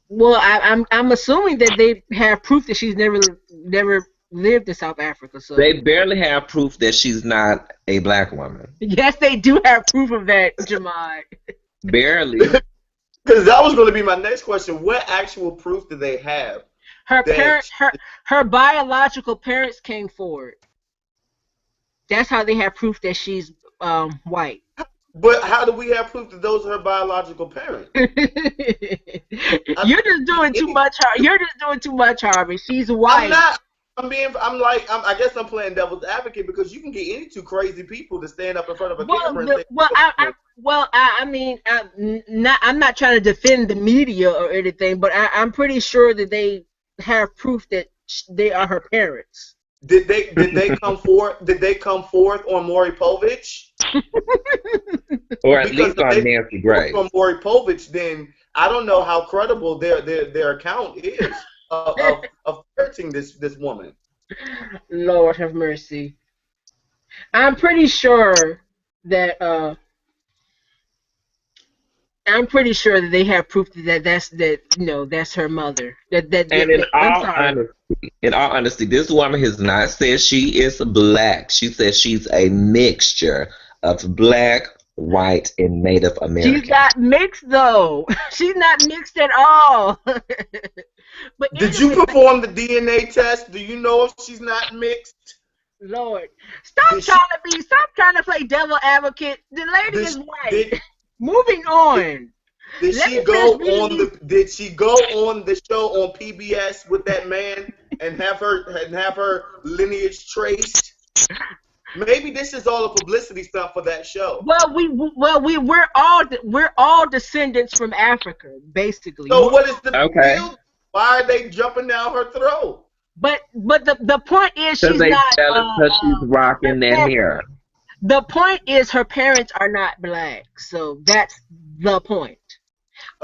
Well, I'm assuming that they have proof that she's never lived in South Africa. They So barely have proof that she's not a black woman. yes, they do have proof of that, Jamad. Barely. Because that was going to be my next question. What actual proof do they have Her that? parent, her biological parents came forward. That's how they have proof that she's white. But how do we have proof that those are her biological parents? You're I just doing too any, much. You're just doing too much, Harvey. She's I'm white. not. I guess I'm playing devil's advocate because you can get any two crazy people to stand up in front of a Well, camera and say, I mean, I'm not trying to defend the media or anything, but I'm pretty sure that they have proof that they are her parents. did they come forth? Did they come forth on Maury Povich? Or at Because least if on they Nancy come forth Grace. on Maury Povich, then I don't know how credible their account is of hurting this woman. Lord have mercy. I'm pretty sure that I'm pretty sure that they have proof that that's her mother. And in I'm all sorry. honesty, this woman has not said she is black. She says she's a mixture of black, white, and Native She's American. not mixed though. She's not mixed at all. But Did you anyway, perform the DNA test? Do you know if she's not mixed? Lord, Did she stop trying to play devil advocate. The lady did is she, white. did, Moving did, on. did Let she me finish go reading on these. the show on PBS with that man and have her lineage traced? Maybe this is all a publicity stunt for that show. We're all descendants from Africa, basically. So what is the big Okay. deal? Why are they jumping down her throat? But the point is Because she's they not jealous because she's her rocking that par- hair. the point is her parents are not black. So that's the point.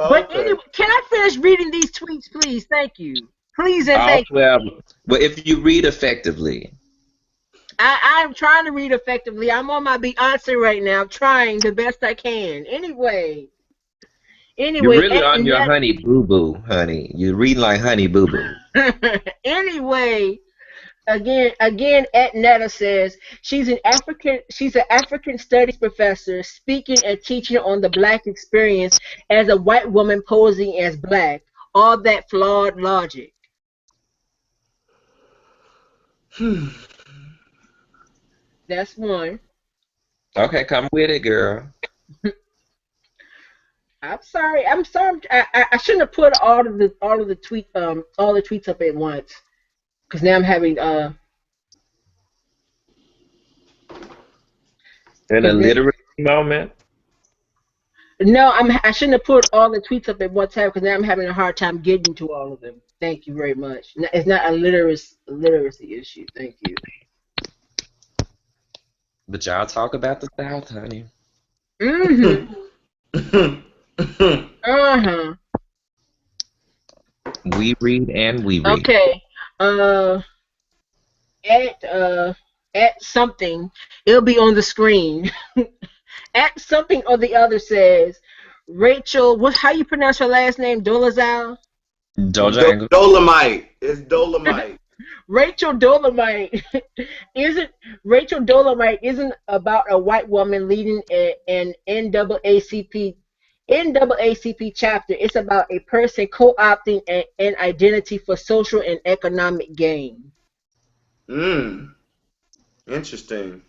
But Okay. anyway, can I finish reading these tweets, please? Thank you. Please and All thank you. 12. Well, if you read effectively, I'm trying to read effectively. I'm on my Beyonce right now, trying the best I can. you're Anyway, really on your honey boo boo, honey. You're reading like honey boo boo. anyway, again, at Netta says she's an African studies professor speaking and teaching on the black experience as a white woman posing as black. All that flawed logic. That's one. Okay, come with it, girl. I'm sorry. I'm sorry. I shouldn't have put all the tweets up at once because now I'm having In a because literary moment. no, I shouldn't have put all the tweets up at one time because now I'm having a hard time getting to all of them. Thank you very much. It's not a literacy issue. Thank you. But y'all talk about the South, honey. Mhm. Uh huh. We read and we read. Okay. Uh, at uh, at something, it'll be on the screen. At something or the other says Rachel. What? How you pronounce her last name? Dolezal. Doja Dolomite. It's Dolomite. Rachel Dolomite isn't Rachel Dolomite isn't about a white woman leading an NAACP chapter. It's about a person co-opting an identity for social and economic gain. Hmm. Interesting.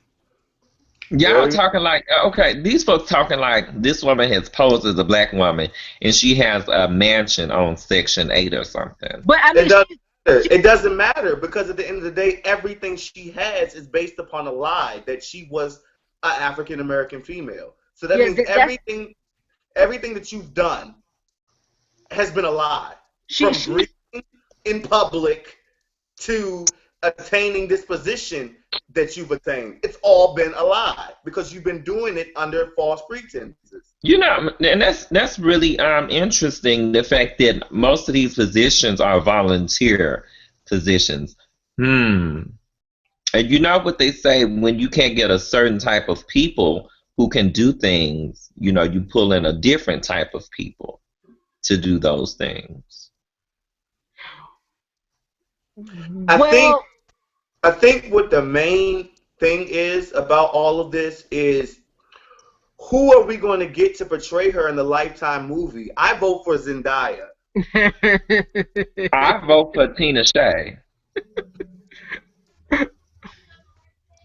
Y'all Very. talking like okay, these folks talking like this woman has posed as a black woman and she has a mansion on Section 8 or something. But I It mean, doesn't matter. she It doesn't matter because at the end of the day, everything she has is based upon a lie that she was an African American female. So that yeah, means that's everything that you've done has been a lie. From she breathing in public to attaining this position that you've attained. It's all been a lie because you've been doing it under false pretenses. You know, and that's really interesting. The fact that most of these positions are volunteer positions. Hmm. And you know what they say when you can't get a certain type of people who can do things, you pull in a different type of people to do those things. I think well. I think what the main thing is about all of this is who are we going to get to portray her in the Lifetime movie? I vote for Zendaya. I vote for Tina Shay.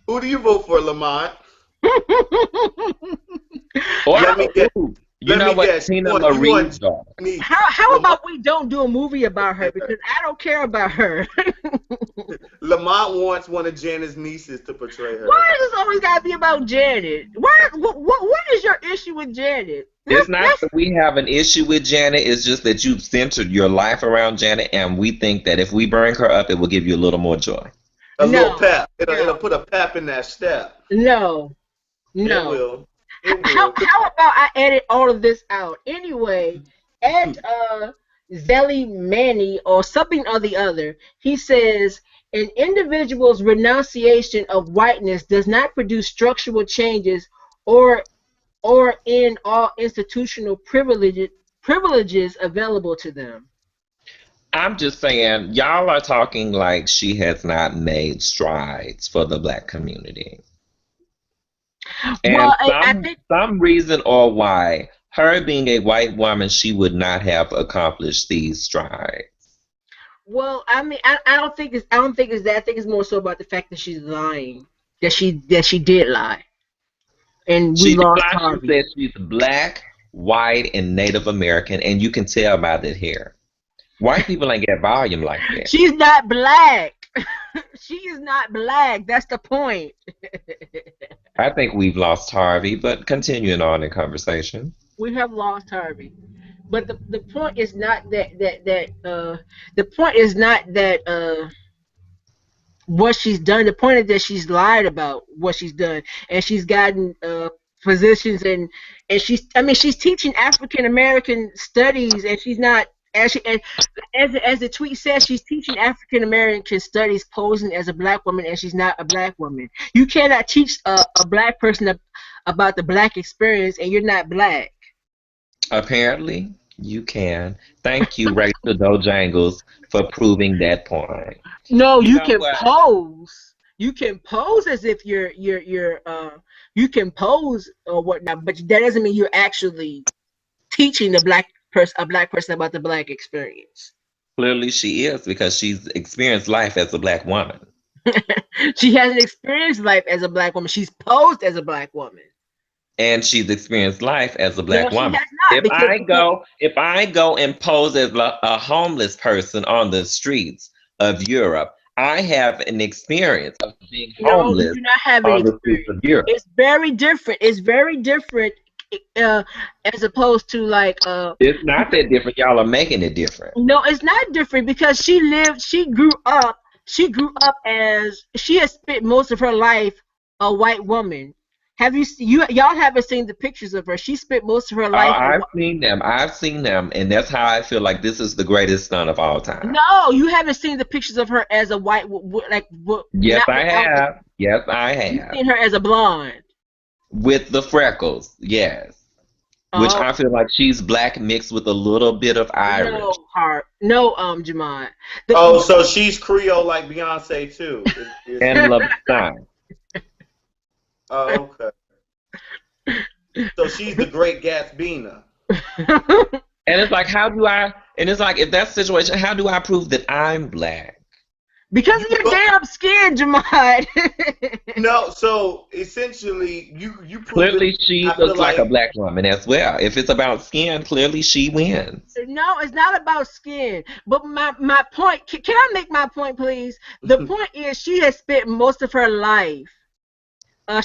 Who do you vote for, Lamont? Or, Let me guess. ooh, you Let know me what? guess. Tina You Marie's want daughter. niece. How Lamont, about we don't do a movie about her because I don't care about her. Lamont wants one of Janet's nieces to portray her. Why does it always gotta be about Janet? What is your issue with Janet? It's not that we have an issue with Janet. It's just that you've centered your life around Janet, and we think that if we bring her up, it will give you a little more joy. A little No, pep. It'll no, put a pep in that step. no, It no. will. It will. How about I edit all of this out? Anyway, at Zelly Manny or something or the other, he says an individual's renunciation of whiteness does not produce structural changes or in all institutional privileges available to them. I'm just saying, y'all are talking like she has not made strides for the black community. Well, And I think. some reason or why, her being a white woman, she would not have accomplished these strides. Well, I mean, I don't think it's that. I think it's more so about the fact that she's lying. That she did lie, and we She did lost lie. She Harvey. said she's black, white, and Native American, and you can tell by that hair. White people ain't got volume like that. She's not black. She is not black. That's the point. I think we've lost Harvey, but continuing on in conversation. We have lost Harvey. But the point is not the point is not that what she's done. The point is that she's lied about what she's done, and she's gotten positions, and she's I mean she's teaching African American studies, and she's not. And as the tweet says, she's teaching African American studies posing as a black woman, and she's not a black woman. You cannot teach a black person about the black experience, and you're not black. Apparently, you can. Thank you, Rachel Dojangles, for proving that point. No, You you know can what? pose. You can pose as if you're you can pose or whatnot, but that doesn't mean you're actually teaching a black person about the black experience. Clearly, she is because she's experienced life as a black woman. She hasn't experienced life as a black woman. She's posed as a black woman. And she's experienced life as a No, black she woman. has not If I go and pose as a homeless person on the streets of Europe, I have an experience of being no, you homeless do not have an on the streets experience. of Europe. It's very different. It's very different uh, as opposed to like It's not that different. Y'all are making it different. no, it's not different because she grew up as she has spent most of her life a white woman. Have y'all haven't seen the pictures of her? She spent most of her Oh, life I've seen them. I've seen them, and that's how I feel like this is the greatest stunt of all time. no, you haven't seen the pictures of her as a white Yes, not I without the have. Yes, I you've have. seen her as a blonde. With the freckles, yes. Which Oh I feel like she's black mixed with a little bit of Irish. no, Jamon. Oh, so she's Creole like Beyonce too. And Levstein. Oh, okay. So she's the Great Gatsbina. And it's like, and it's like, if that's the situation, how do I prove that I'm black? Because of your damn skin, Jamon. No, so essentially, you prove it. Clearly, she I feel looks like a like black woman as well. If it's about skin, clearly she wins. No, it's not about skin. But my point, can I make my point, please? The point is she has spent most of her life.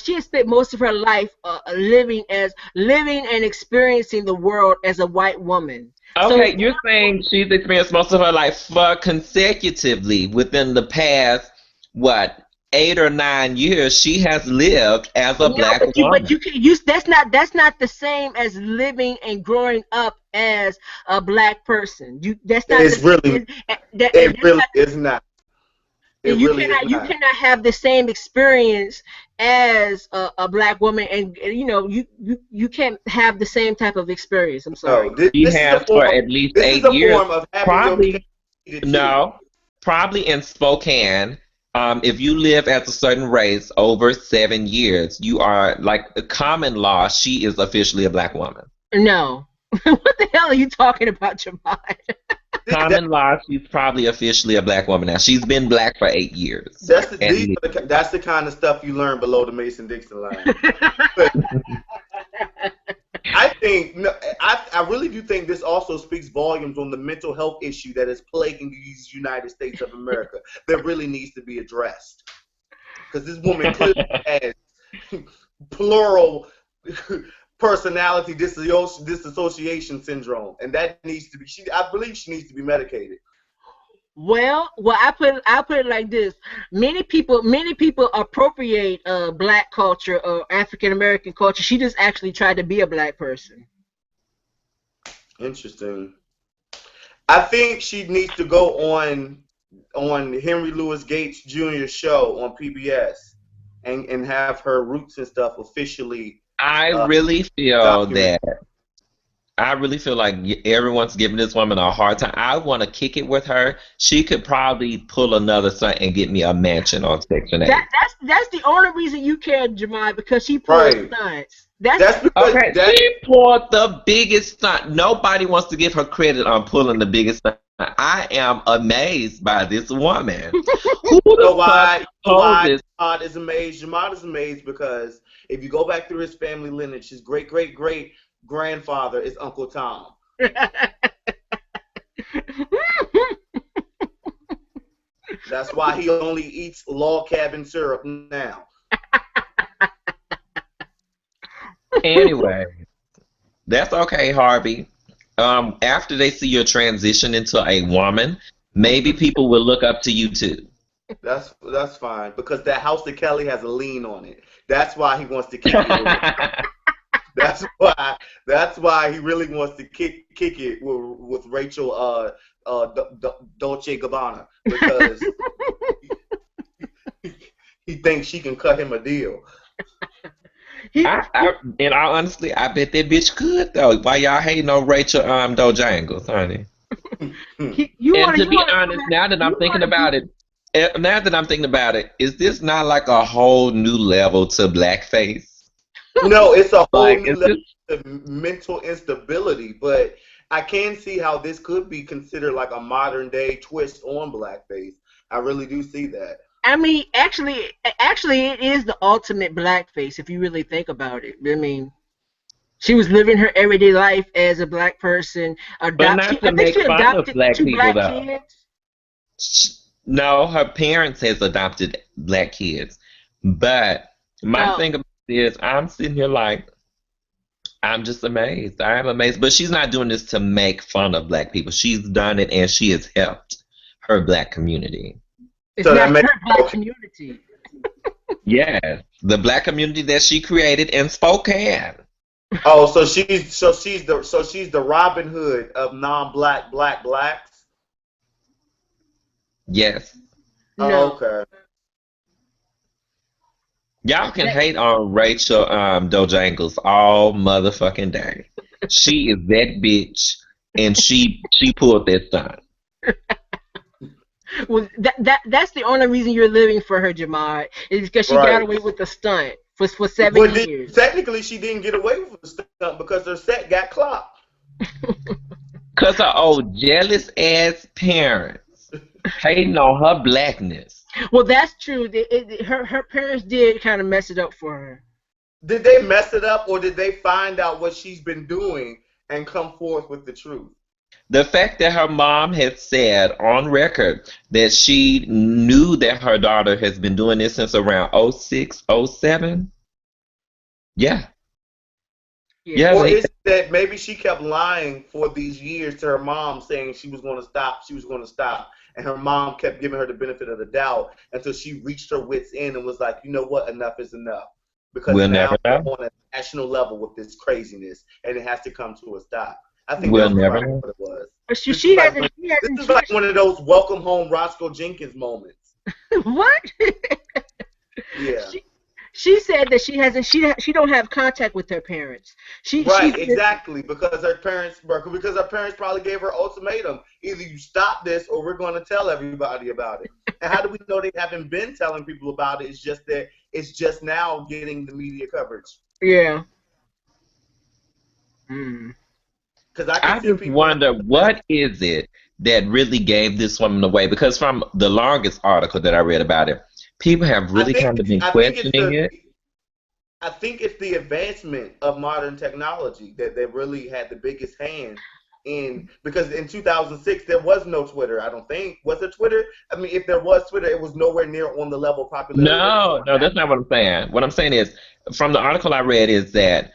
She has spent most of her life living and experiencing the world as a white woman. So Okay, you're saying she's experienced most of her life for consecutively within the past, what, 8 or 9 years, she has lived as a no, black but woman. you can use that's not the same as living and growing up as a black person. You that's not it's the really, it that's really not is not. It you really is cannot not. have the same experience as a black woman, and you can't have the same type of experience. I'm No, sorry. She has for at least This is eight a years. form of having your Probably, cake and eat it too. no, probably in Spokane, If you live as a certain race over 7 years, you are like the common law. She is officially a black woman. No. What the hell are you talking about, Jamal? See, that, Common law, she's probably officially a black woman now. She's been black for 8 years that's at these least. are that's the kind of stuff you learn below the Mason-Dixon line. But I think no, I really do think this also speaks volumes on the mental health issue that is plaguing these United States of America that really needs to be addressed. Because this woman clearly has plural personality disassociation syndrome, and that needs to be. I believe she needs to be medicated. Well, I put it like this: many people appropriate black culture or African American culture. She just actually tried to be a black person. Interesting. I think she needs to go on Henry Louis Gates Jr. show on PBS and have her roots and stuff officially I uh, really feel documented. that I really feel like everyone's giving this woman a hard time. I want to kick it with her. She could probably pull another stunt and get me a mansion on Section That 8. that's the only reason you care, Jamal, because she pulls Right. stunts. That's That's because Okay, that she pulled the biggest stunt. Nobody wants to give her credit on pulling the biggest stunt. I am amazed by this woman. Who you know the fuck why told this? Jamad is amazed. Jamad is amazed because if you go back through his family lineage, his great great great grandfather is Uncle Tom. That's why he only eats log cabin syrup now. Anyway, that's okay, Harvey. After they see your transition into a woman, maybe people will look up to you too. That's fine because that house of Kelly has a lien on it. That's why he wants to kick it. That's why he really wants to kick it with Rachel Dolce Gabbana because he thinks she can cut him a deal. he, And I honestly, I bet that bitch could though. Why y'all hating on Rachel Dojangles, honey? you And wanna to you be wanna go honest, back, now that I'm you thinking wanna do about it, now that I'm thinking about it, is this not like a whole new level to blackface? No, it's a whole Like, new is level this? of mental instability, but I can see how this could be considered like a modern day twist on blackface. I really do see that. I mean, actually, it is the ultimate blackface if you really think about it. I mean, she was living her everyday life as a black person. But I not to think she make fun of adopted black two people black though. kids. No, her parents has adopted black kids. But my Oh, thing about this, I'm sitting here like, I'm just amazed. I am amazed. But she's not doing this to make fun of black people. She's done it and she has helped her black community. it's So that not makes her black okay. community. Yes, the black community that she created in Spokane. Oh, so she's the Robin Hood of non-black blacks. Yes. Oh, No, okay. Y'all can that, hate on Rachel Dojangles all motherfucking day. She is that bitch and she pulled that stunt. that's the only reason you're living for her, Jamar, is because she got Right. away with the stunt for seven Well, years. technically, she didn't get away with the stunt because her set got clopped. Cause her old jealous ass parents hating on her blackness. Well, that's true. Her parents did kind of mess it up for her. Did they mess it up, or did they find out what she's been doing and come forth with the truth? The fact that her mom had said on record that she knew that her daughter has been doing this since around '06, '07. Yeah. Yeah. Yeah, Or they is it that maybe she kept lying for these years to her mom, saying she was going to stop, she was going to stop, and her mom kept giving her the benefit of the doubt until she reached her wits' end and was like, you know what, enough is enough, because will now never we're know. on a national level with this craziness, and it has to come to a stop. I think We'll that's never probably know. what it was. But she, This is she like hasn't one, she this hasn't is like switched. one of those welcome home Roscoe Jenkins moments. What? Yeah. she she said that she don't have contact with her parents. She's Right, exactly. Because her parents probably gave her ultimatum: either you stop this, or we're going to tell everybody about it. And how do we know they haven't been telling people about it? It's just that it's just now getting the media coverage. yeah. Mm. Because I can I see just people wonder like, what is it that really gave this woman away? Because from the longest article that I read about it, people have I really think kind of been I think it's questioning the it. I think it's the advancement of modern technology that really had the biggest hand in, because in 2006 there was no Twitter. I don't think, was there Twitter? I mean, if there was Twitter, it was nowhere near on the level of popularity that it's No, on no, now. that's not what I'm saying. What I'm saying is, from the article I read, is that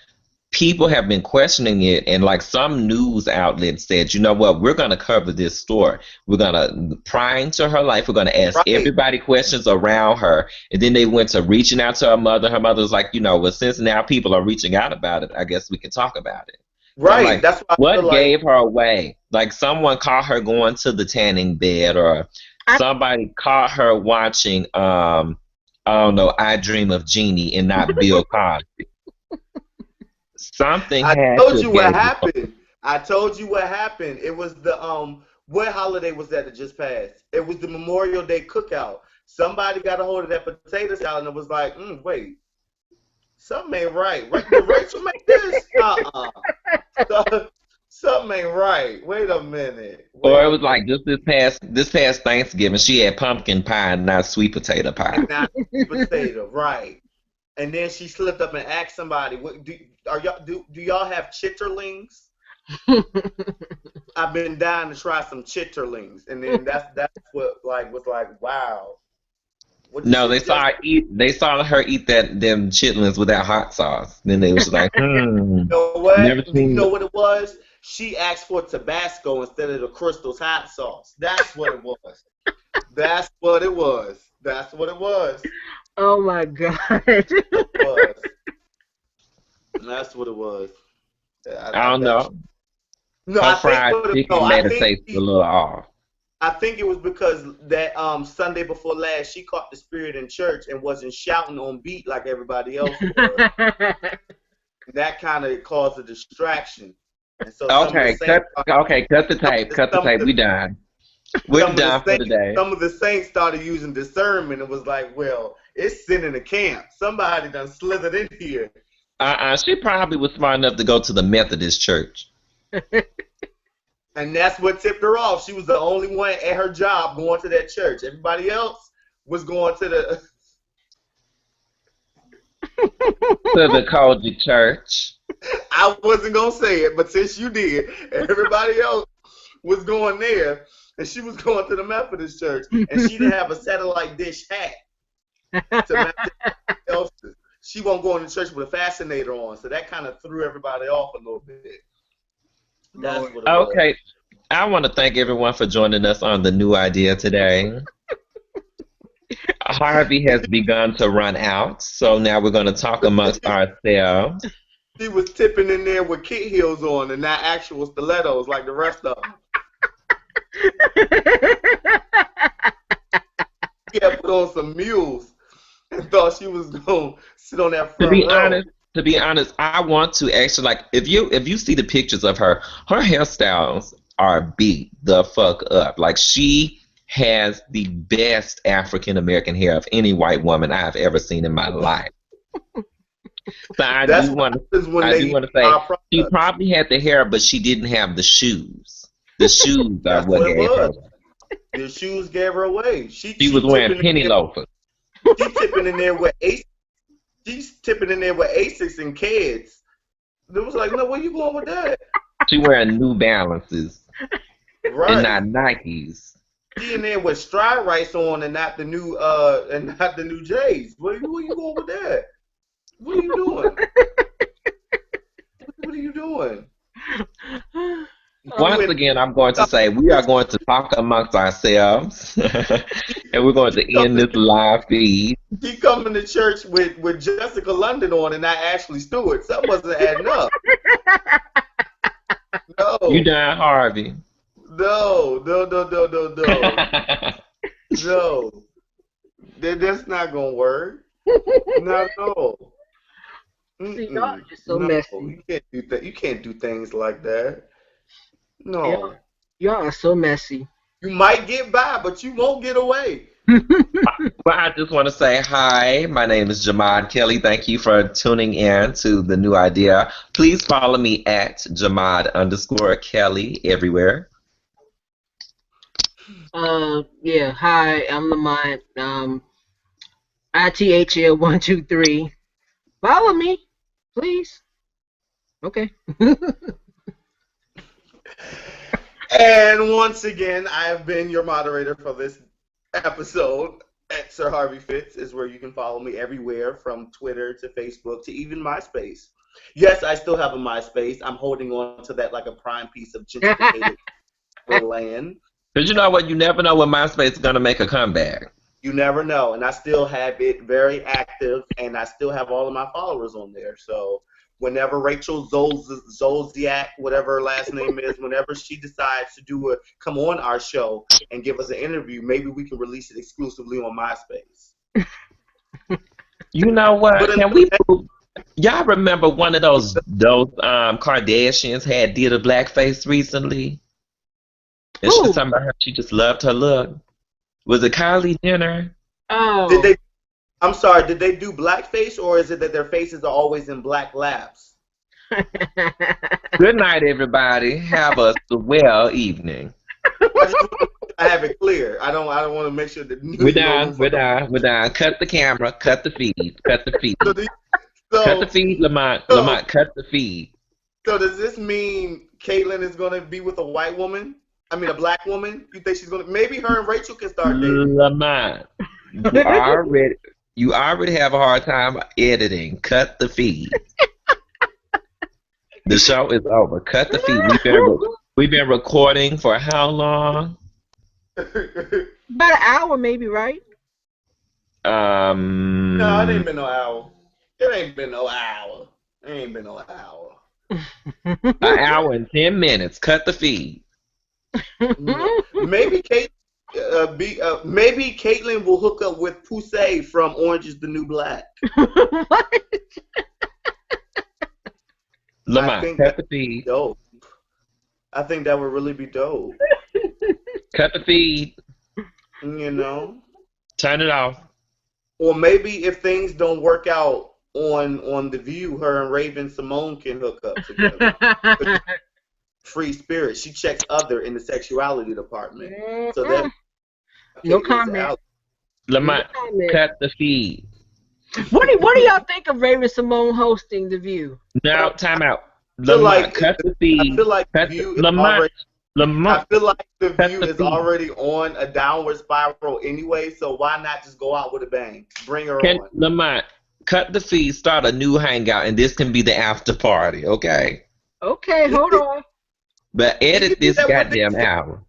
people have been questioning it, and like some news outlet said, you know what, we're going to cover this story. We're going to pry into her life. We're going to ask Right, everybody questions around her. And then they went to reaching out to her mother. Her mother was like, well, since now people are reaching out about it, I guess we can talk about it. So I'm right. like, That's why I feel what like gave her away? Like someone caught her going to the tanning bed, or I somebody caught her watching, I don't know, I Dream of Jeannie and not Bill Cosby. Something I had to told you have what gave this. happened. I told you what happened. It was the what holiday was that just passed? It was the Memorial Day cookout. Somebody got a hold of that potato salad and was like, wait, something ain't right. Right? Did Rachel make this? So, something ain't right. Wait a minute. Or Wait it a was minute. like just this past Thanksgiving, she had pumpkin pie and not sweet potato And pie. now potato, right? And then she slipped up and asked somebody, "What do y'all have chitterlings?" I've been dying to try some chitterlings, and then that's what like was like, wow, what did No, she they just? saw her eat. They saw her eat them chitlins without hot sauce. Then they was like, You know never what? You seen. know what it was? She asked for Tabasco instead of the Crystal's hot sauce. That's what it was. That's what it was. That's what it was. Oh my god. It was. That's what it was. I I don't bet you. know. No, Her I think fried what it, no, chicken made her taste a little off. I think it was because that Sunday before last she caught the spirit in church and wasn't shouting on beat like everybody else was. That kind of caused a distraction, and so some of the Okay, saints, cut the tape. Cut the some of tape. the We done. We're some of the done for saints, today. some of the saints started using discernment and was like, well, it's sin in the camp. Somebody done slithered in here, She probably was smart enough to go to the Methodist church. and that's what tipped her off. She was the only one at her job going to that church. Everybody else was going to the. To the Kojic church. I wasn't gonna say it, but since you did, everybody else was going there, and she was going to the Methodist church, and she didn't have a satellite dish hat to match everybody else's. She won't go into church with a fascinator on, so that kind of threw everybody off a little bit. That's Lord. what it was. Okay. I want to thank everyone for joining us on the new idea today. Harvey has begun to run out, so now we're going to talk amongst ourselves. She was tipping in there with kid heels on and not actual stilettos like the rest of them. She had put on some mules and thought she was going to sit on that To front be row. honest, I want to actually, like, if you see the pictures of her hairstyles are beat the fuck up. Like, she has the best African American hair of any white woman I've ever seen in my life. So That's what happens when I they do use want to say our she products. probably had the hair, but she didn't have the shoes. The shoes are That's what what it gave her was. away. The shoes gave her away. She She was she wearing tipping in penny there. loafers. She tipping in there with Asics. She's tipping in there with Asics and kids. It was like, no, where you going with that? She wearing New Balances and Right. not Nikes. She in there with stride rice on and not the new J's. Where you going with that? What are you doing? What are you doing? You Oh, Once in again, I'm going to say we are going to talk amongst ourselves, and we're going she to end coming this live feed. she coming to church with Jessica London on and not Ashley Stewart. Something wasn't adding up. You No. done, Harvey? No, no, no, no, no, no. No. That's not gonna work. Not at all. See, y'all are Mm-mm. just so No, messy. you can't do that. You can't do things like that. Y'all, No. y'all are so messy. You might get by, but you won't get away. Well, I just want to say hi. My name is Jamad Kelly. Thank you for tuning in to the new idea. Please follow me at Jamad_Kelly everywhere. Yeah. Hi, I'm Lamont. ITHL123. Follow me, please. Okay. And once again, I have been your moderator for this episode. At Sir Harvey Fitz is where you can follow me everywhere from Twitter to Facebook to even MySpace. Yes, I still have a MySpace. I'm holding on to that like a prime piece of gentrificated land. Because you know what? You never know when MySpace is going to make a comeback. You never know. And I still have it very active, and I still have all of my followers on there. So whenever Rachel Zolziak, whatever her last name is, whenever she decides to come on our show and give us an interview, maybe we can release it exclusively on MySpace. You know But what? Can until we prove? Y'all remember one of those Kardashians had did a blackface recently? And she was Who? talking about how she just loved her look. Was it Kylie Jenner? did Oh. they? I'm sorry. Did they do blackface, or is it that their faces are always in black labs? Good night, everybody. Have a swell evening. I just want to have it clear. I don't. I don't want to make sure that We're no room done. for. We're done. We're done. Cut the camera. Cut the feed. Cut the So, feed. do, Cut the so, feed, Lamont. so, Lamont, cut the feed. so does this mean Caitlyn is going to be with a white woman? I mean, a black woman? You think she's going to? Maybe her and Rachel can start dating. Lamont, you already you already have a hard time editing. Cut the feed. The show is over. Cut the feed. We've been recording for how long? About an hour, maybe, right? No, it ain't Um, been no hour. It ain't been no hour. It ain't been no hour. an hour and 10 minutes. Cut the feed. No. Maybe maybe Caitlyn will hook up with Poussey from Orange Is the New Black. What? I Lamont, think cut that the feed. dope. I think that would really be dope. Cut the feed. You know. Turn it off. Or maybe if things don't work out on The View, her and Raven Simone can hook up together. Free spirit. She checks other in the sexuality department. So that No Caitlyn's comment. out. No Lamont, comment. cut the feed. What do y'all think of Raven Simone hosting The View? Now, time out. I feel Lamont, cut the I feel feed. like Cut the, Lamont, I Lamont, feel like The cut View the is feed. already on a downward spiral anyway, so why not just go out with a bang? Bring her Can on. Lamont cut the feed? Start a new hangout, and this can be the after party, okay? Okay, hold on. But We can edit do this that with goddamn this. hour.